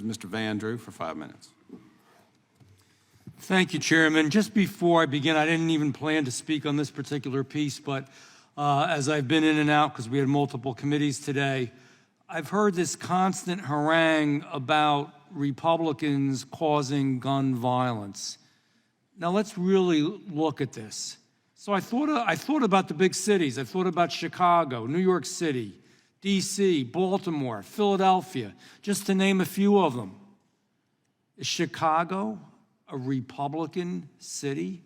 is Mr. Van Drew for 5 minutes. Thank you, Chairman. Just before I begin, I didn't even plan to speak on this particular piece, but as I've been in and out, because we had multiple committees today, I've heard this constant harangue about Republicans causing gun violence. Now let's really look at this. So I thought about the big cities. I thought about Chicago, New York City, D.C., Baltimore, Philadelphia, just to name a few of them. Is Chicago a Republican city?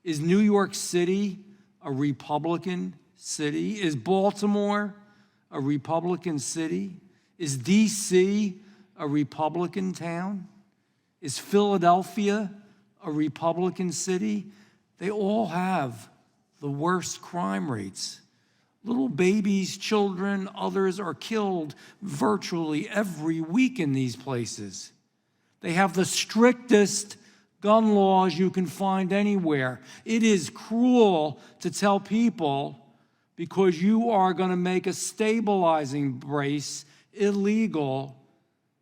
Is New York City a Republican city? Is Baltimore a Republican city? Is D.C. a Republican town? Is Philadelphia a Republican city? They all have the worst crime rates. Little babies, children, others are killed virtually every week in these places. They have the strictest gun laws you can find anywhere. It is cruel to tell people because you are going to make a stabilizing brace illegal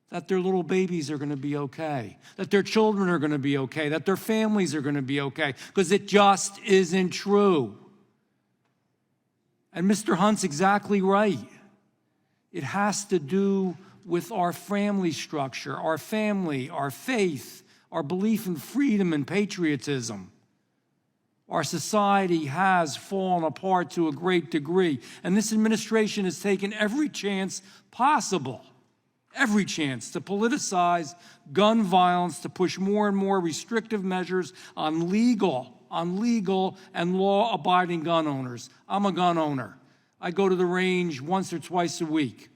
that their little babies are going to be okay, that their children are going to be okay, that their families are going to be okay, because it just isn't true. And Mr. Hunt's exactly right. It has to do with our family structure, our family, our faith, our belief in freedom and patriotism. Our society has fallen apart to a great degree, and this administration has taken every chance possible, every chance to politicize gun violence, to push more and more restrictive measures on legal and law-abiding gun owners. I'm a gun owner. I go to the range once or twice a week.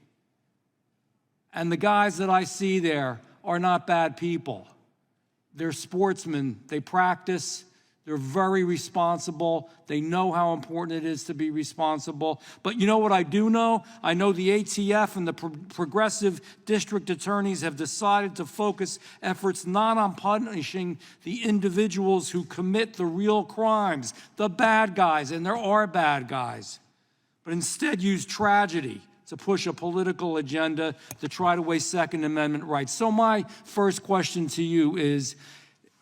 And the guys that I see there are not bad people. They're sportsmen. They practice. They're very responsible. They know how important it is to be responsible. But you know what I do know? I know the ATF and the progressive district attorneys have decided to focus efforts not on punishing the individuals who commit the real crimes, the bad guys, and there are bad guys, but instead use tragedy to push a political agenda to try to waste Second Amendment rights. So my first question to you is,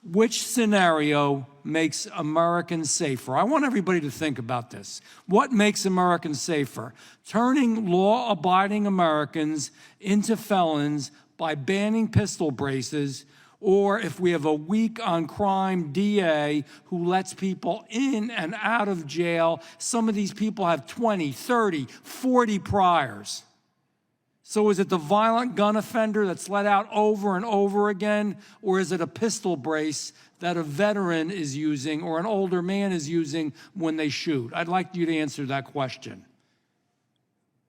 which scenario makes Americans safer? I want everybody to think about this. What makes Americans safer? Turning law-abiding Americans into felons by banning pistol braces, or if we have a weak on crime DA who lets people in and out of jail. Some of these people have 20, 30, 40 priors. So is it the violent gun offender that's let out over and over again, or is it a pistol brace that a veteran is using or an older man is using when they shoot? I'd like you to answer that question.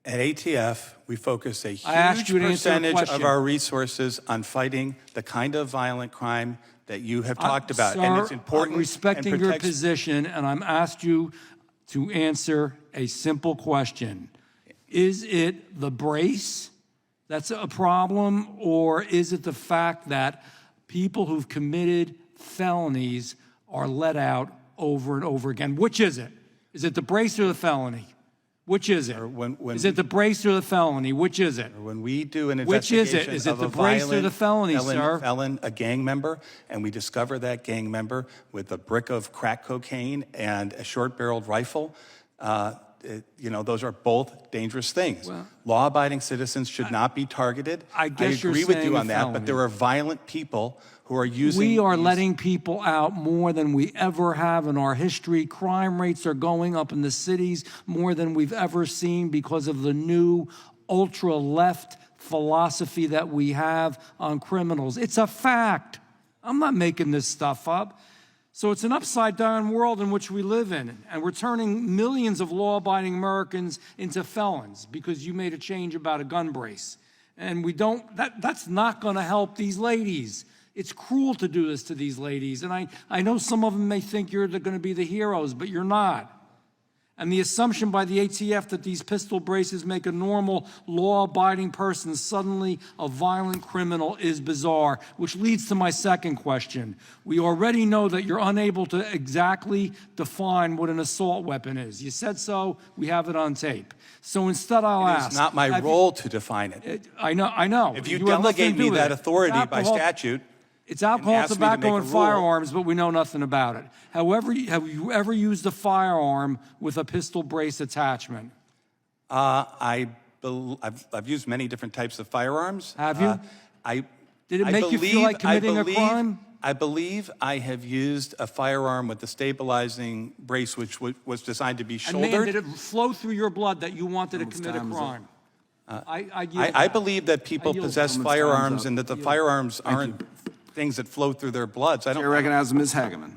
At ATF, we focus a huge percentage of our resources on fighting the kind of violent crime that you have talked about. Sir, and it's important. I'm respecting your position, and I'm asked you to answer a simple question. Is it the brace that's a problem, or is it the fact that people who've committed felonies are let out over and over again? Which is it? Is it the brace or the felony? Which is it? Is it the brace or the felony? Which is it? When we do an investigation Which is it? Is it the brace or the felony, sir? Felon, a gang member, and we discover that gang member with a brick of crack cocaine and a short-barreled rifle, those are both dangerous things. Well, law-abiding citizens should not be targeted. I agree with you on that, but there are violent people who are using We are letting people out more than we ever have in our history. Crime rates are going up in the cities more than we've ever seen because of the new ultra-left philosophy that we have on criminals. It's a fact. I'm not making this stuff up. So it's an upside-down world in which we live in, and we're turning millions of law-abiding Americans into felons because you made a change about a gun brace. And that's not going to help these ladies. It's cruel to do this to these ladies, and I know some of them may think you're going to be the heroes, but you're not. And the assumption by the ATF that these pistol braces make a normal, law-abiding person suddenly a violent criminal is bizarre, which leads to my second question. We already know that you're unable to exactly define what an assault weapon is. You said so, we have it on tape. So instead I'll ask. It's not my role to define it. I know. If you have nothing delegate to do me with that it. authority by statute, It's alcohol, ask me to tobacco, make a and rule. firearms, but we know nothing about it. However, have you ever used a firearm with a pistol brace attachment? I've used many different types of firearms. Have you? Did it I make you feel like committing a believe- crime? I believe I have used a firearm with a stabilizing brace, which was designed to be And shouldered. man, did it flow through your blood that you wanted to commit a time is up. crime? I believe that people yield. possess Gentleman's time's firearms up. and that the firearms aren't things that flow through their bloods. I Chair don't. recognizes Ms. Hageman.